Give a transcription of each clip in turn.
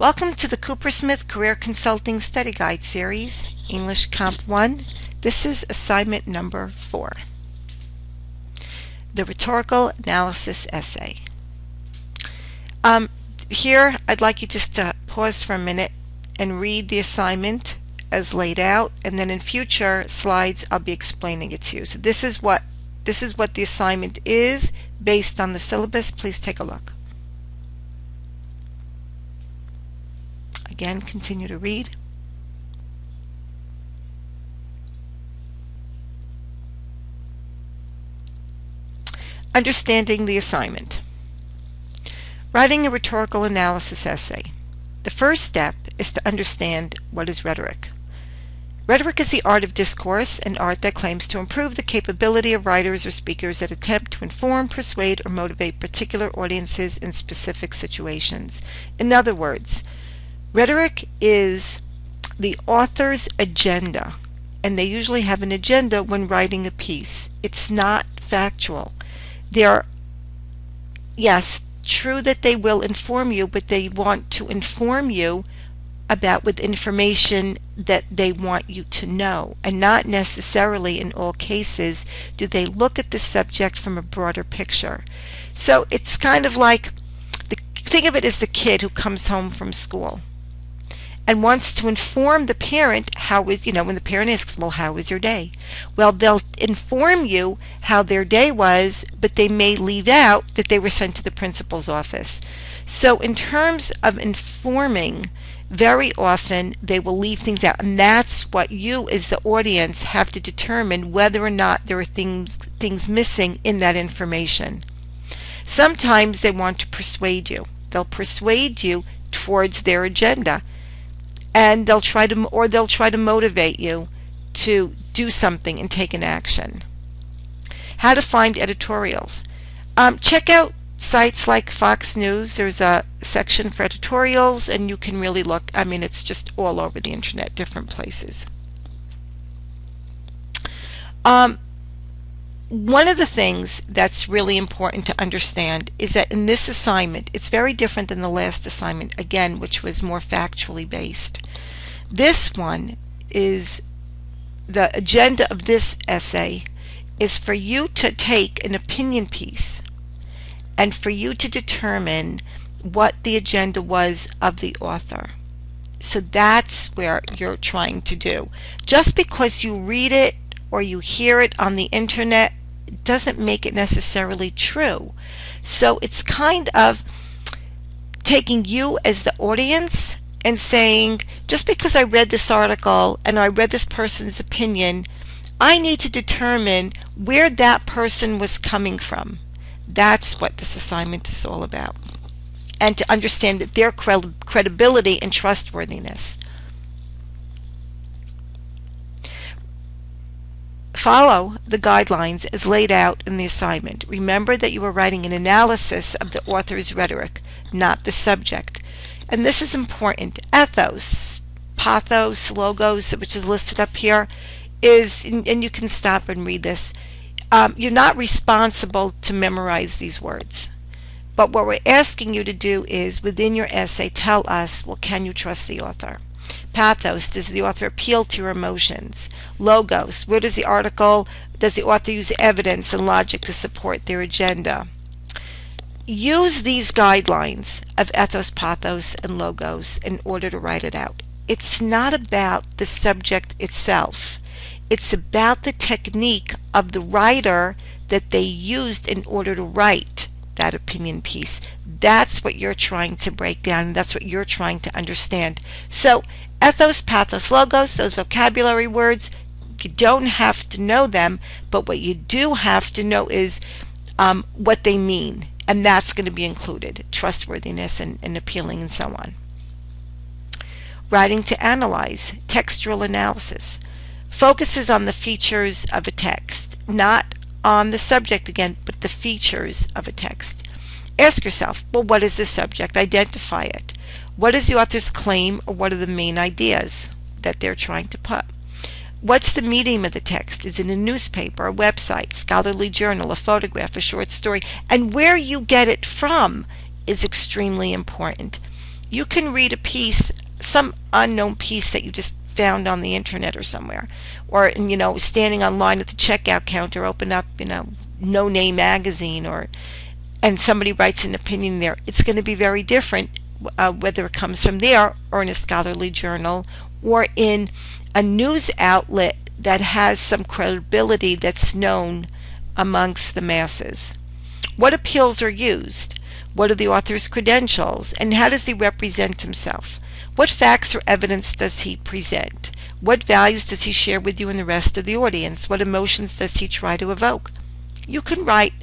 Welcome to the Coopersmith Career Consulting Study Guide Series, English Comp 1. This is assignment number 4. The rhetorical analysis essay. Here, I'd like you just to pause for a minute and read the assignment as laid out, and then in future slides I'll be explaining it to you. So this is what the assignment is based on the syllabus. Please take a look. Again, continue to read. Understanding the assignment. Writing a rhetorical analysis essay. The first step is to understand what is rhetoric. Rhetoric is the art of discourse, an art that claims to improve the capability of writers or speakers that attempt to inform, persuade, or motivate particular audiences in specific situations. In other words, rhetoric is the author's agenda, and they usually have an agenda when writing a piece. It's not factual. They're, yes, true that they will inform you, but they want to inform you about with information that they want you to know, and not necessarily in all cases do they look at the subject from a broader picture. So it's kind of like, think of it as the kid who comes home from school and wants to inform the parent how is, when the parent asks, well, how was your day? Well, they'll inform you how their day was, but they may leave out that they were sent to the principal's office. So in terms of informing, very often they will leave things out, and that's what you as the audience have to determine whether or not there are things missing in that information. Sometimes they want to persuade you. They'll persuade you towards their agenda, and they'll try to motivate you to do something and take an action. How to find editorials. Check out sites like Fox News. There's a section for editorials, and you can really look. It's just all over the internet, different places. One of the things that's really important to understand is that in this assignment, it's very different than the last assignment, again, which was more factually based. This one is, the agenda of this essay is for you to take an opinion piece and for you to determine what the agenda was of the author. So that's where you're trying to do. Just because you read it or you hear it on the internet doesn't make it necessarily true. So it's kind of taking you as the audience and saying, just because I read this article and I read this person's opinion, I need to determine where that person was coming from. That's what this assignment is all about. And to understand that their credibility and trustworthiness. Follow the guidelines as laid out in the assignment. Remember that you are writing an analysis of the author's rhetoric, not the subject. And this is important. Ethos, pathos, logos, which is listed up here, is, and you can stop and read this, you're not responsible to memorize these words. But what we're asking you to do is, within your essay, tell us, well, can you trust the author? Pathos, does the author appeal to your emotions? Logos, where does the author use evidence and logic to support their agenda? Use these guidelines of ethos, pathos, and logos in order to write it out. It's not about the subject itself. It's about the technique of the writer that they used in order to write that opinion piece. That's what you're trying to break down, and that's what you're trying to understand. So ethos, pathos, logos, those vocabulary words, you don't have to know them, but what you do have to know is what they mean, and that's going to be included, trustworthiness and appealing and so on. Writing to analyze, textual analysis, focuses on the features of a text, not on the subject again, but the features of a text. Ask yourself, well, what is the subject? Identify it. What is the author's claim, or what are the main ideas that they're trying to put? What's the medium of the text? Is it a newspaper, a website, scholarly journal, a photograph, a short story? And where you get it from is extremely important. You can read a piece, some unknown piece that you just found on the internet or somewhere, or standing online at the checkout counter, open up No Name magazine, and somebody writes an opinion there. It's going to be very different whether it comes from there or in a scholarly journal or in a news outlet that has some credibility that's known amongst the masses. What appeals are used? What are the author's credentials? And how does he represent himself? What facts or evidence does he present? What values does he share with you and the rest of the audience? What emotions does he try to evoke? You can write,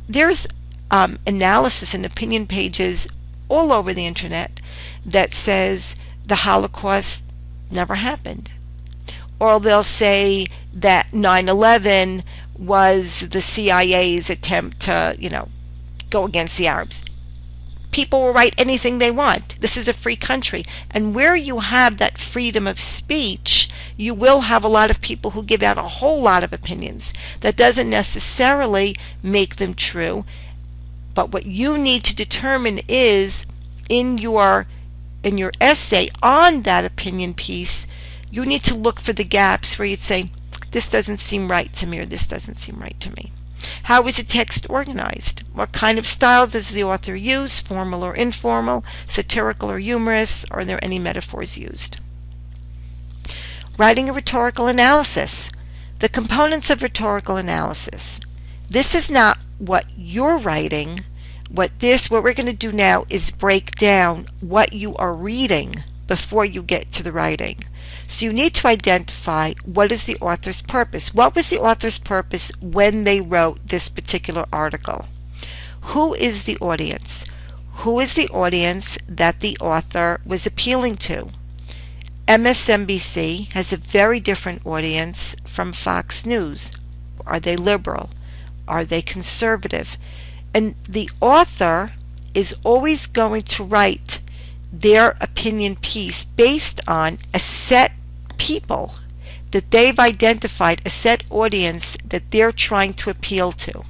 there's analysis and opinion pages all over the internet that says the Holocaust never happened. Or they'll say that 9/11 was the CIA's attempt to, go against the Arabs. People will write anything they want. This is a free country. And where you have that freedom of speech, you will have a lot of people who give out a whole lot of opinions. That doesn't necessarily make them true. But what you need to determine is, in your essay on that opinion piece, you need to look for the gaps where you'd say, this doesn't seem right to me, or this doesn't seem right to me. How is the text organized? What kind of style does the author use? Formal or informal? Satirical or humorous? Are there any metaphors used? Writing a rhetorical analysis. The components of rhetorical analysis. This is not what you're writing. What we're going to do now is break down what you are reading before you get to the writing. So you need to identify what is the author's purpose. What was the author's purpose when they wrote this particular article? Who is the audience? Who is the audience that the author was appealing to? MSNBC has a very different audience from Fox News. Are they liberal? Are they conservative? And the author is always going to write their opinion piece based on a set people that they've identified, a set audience that they're trying to appeal to.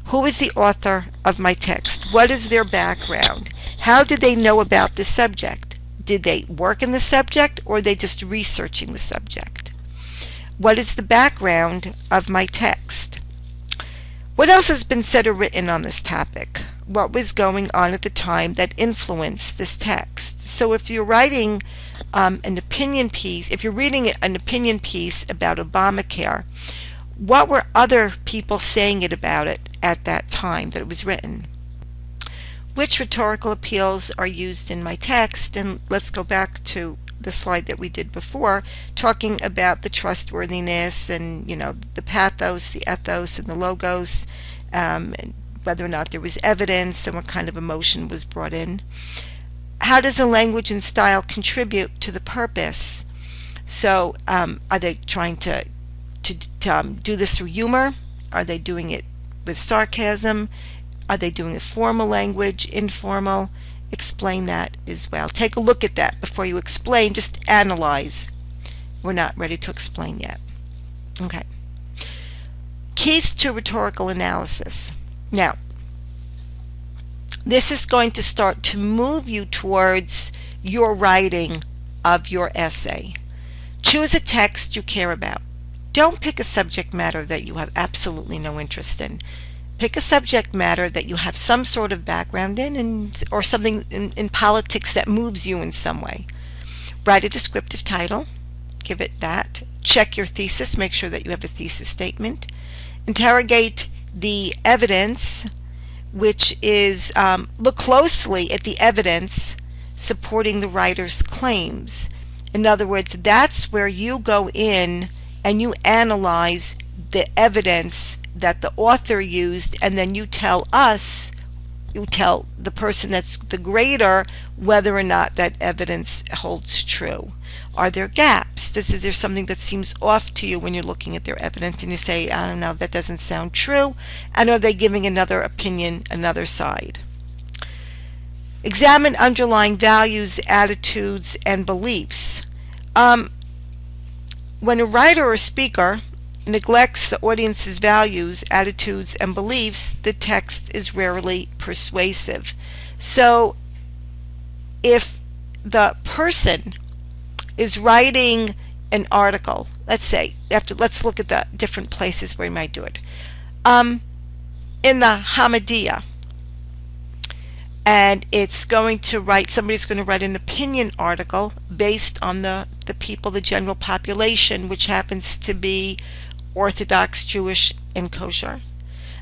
Who is the author of my text? What is their background? How did they know about the subject? Did they work in the subject, or are they just researching the subject? What is the background of my text? What else has been said or written on this topic? What was going on at the time that influenced this text? So if you're writing an opinion piece, if you're reading an opinion piece about Obamacare, what were other people saying about it at that time that it was written? Which rhetorical appeals are used in my text? And let's go back to the slide that we did before, talking about the trustworthiness and the pathos, the ethos, and the logos, and whether or not there was evidence and what kind of emotion was brought in. How does the language and style contribute to the purpose? So are they trying to do this through humor? Are they doing it with sarcasm? Are they doing a formal language, informal? Explain that as well. Take a look at that before you explain. Just analyze. We're not ready to explain yet. Okay. Keys to rhetorical analysis. Now, this is going to start to move you towards your writing of your essay. Choose a text you care about. Don't pick a subject matter that you have absolutely no interest in. Pick a subject matter that you have some sort of background in, or something in politics that moves you in some way. Write a descriptive title. Give it that. Check your thesis. Make sure that you have a thesis statement. Interrogate the evidence, which is look closely at the evidence supporting the writer's claims. In other words, that's where you go in and you analyze the evidence that the author used, and then you tell the person that's the grader whether or not that evidence holds true. Are there gaps? Is there something that seems off to you when you're looking at their evidence and you say, I don't know, that doesn't sound true? And are they giving another opinion, another side? Examine underlying values, attitudes, and beliefs. When a writer or speaker neglects the audience's values, attitudes, and beliefs, the text is rarely persuasive. So if the person is writing an article, let's look at the different places where you might do it. In the Hamadiyya, and it's going to write, somebody's going to write an opinion article based on the people, the general population, which happens to be Orthodox, Jewish, and kosher,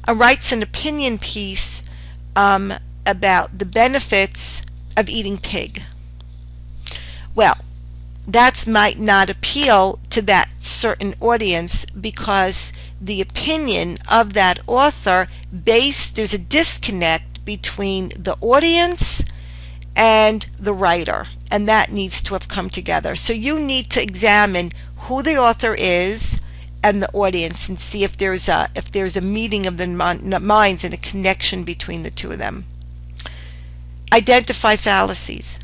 and writes an opinion piece about the benefits of eating pig. Well, that might not appeal to that certain audience because the opinion of that author there's a disconnect between the audience and the writer, and that needs to have come together. So you need to examine who the author is and the audience and see if there's a meeting of the minds and a connection between the two of them. Identify fallacies.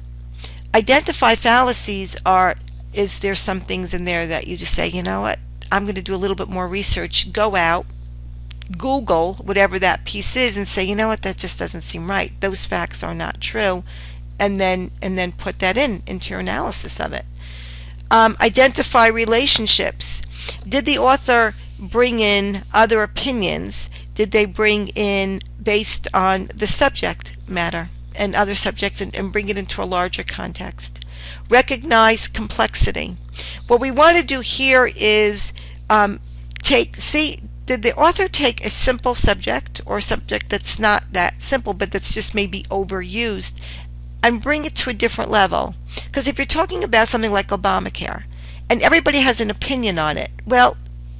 Identify fallacies is there some things in there that you just say, you know what, I'm going to do a little bit more research, go out, Google whatever that piece is and say, you know what, that just doesn't seem right. Those facts are not true, and then put that into your analysis of it. Identify relationships. Did the author bring in other opinions? Did they bring in based on the subject matter and other subjects and bring it into a larger context? Recognize complexity. What we want to do here is did the author take a simple subject or a subject that's not that simple but that's just maybe overused and bring it to a different level? Because if you're talking about something like Obamacare and everybody has an opinion on it, well,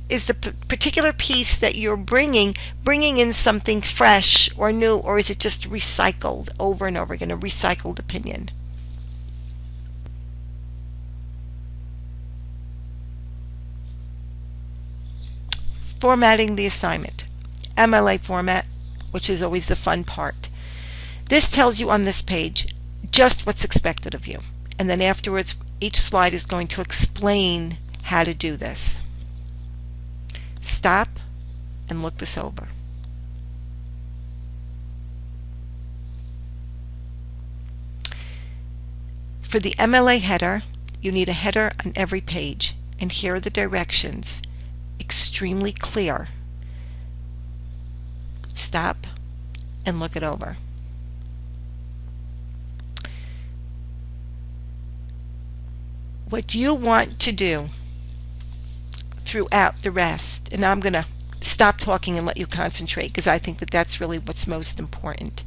is the particular piece that you're bringing in something fresh or new, or is it just recycled over and over again, a recycled opinion? Formatting the assignment. MLA format, which is always the fun part. This tells you on this page just what's expected of you. And then afterwards, each slide is going to explain how to do this. Stop and look this over. For the MLA header, you need a header on every page. And here are the directions. Extremely clear. Stop and look it over. What you want to do throughout the rest, and I'm going to stop talking and let you concentrate because I think that that's really what's most important.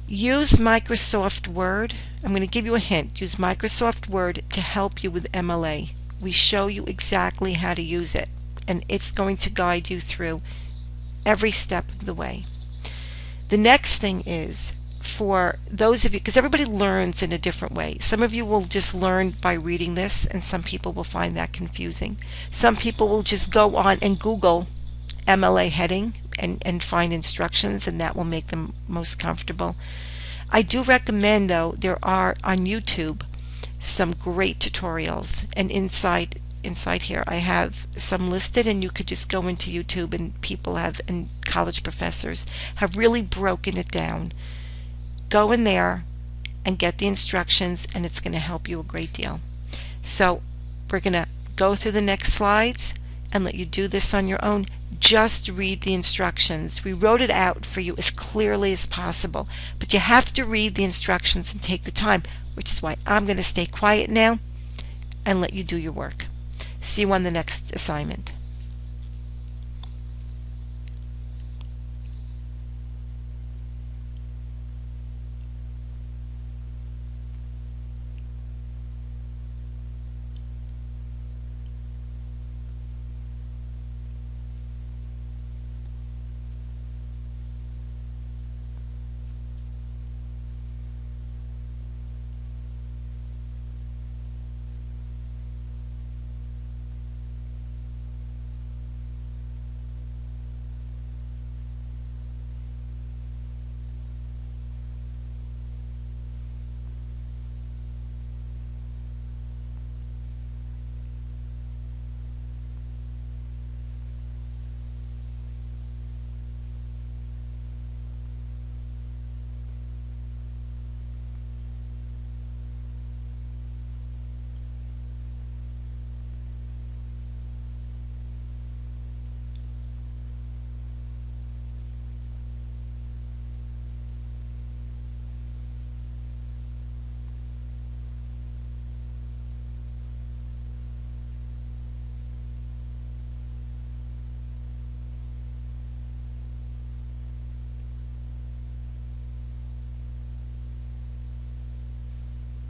Use Microsoft Word. I'm going to give you a hint. Use Microsoft Word to help you with MLA. We show you exactly how to use it, and it's going to guide you through every step of the way. The next thing is for those of you, because everybody learns in a different way. Some of you will just learn by reading this, and some people will find that confusing. Some people will just go on and Google MLA heading and find instructions, and that will make them most comfortable. I do recommend, though, there are on YouTube some great tutorials, and inside here I have some listed, and you could just go into YouTube, and people have, and college professors have really broken it down. Go in there and get the instructions, and it's going to help you a great deal. So we're going to go through the next slides and let you do this on your own. Just read the instructions. We wrote it out for you as clearly as possible, but you have to read the instructions and take the time, which is why I'm going to stay quiet now and let you do your work. See you on the next assignment.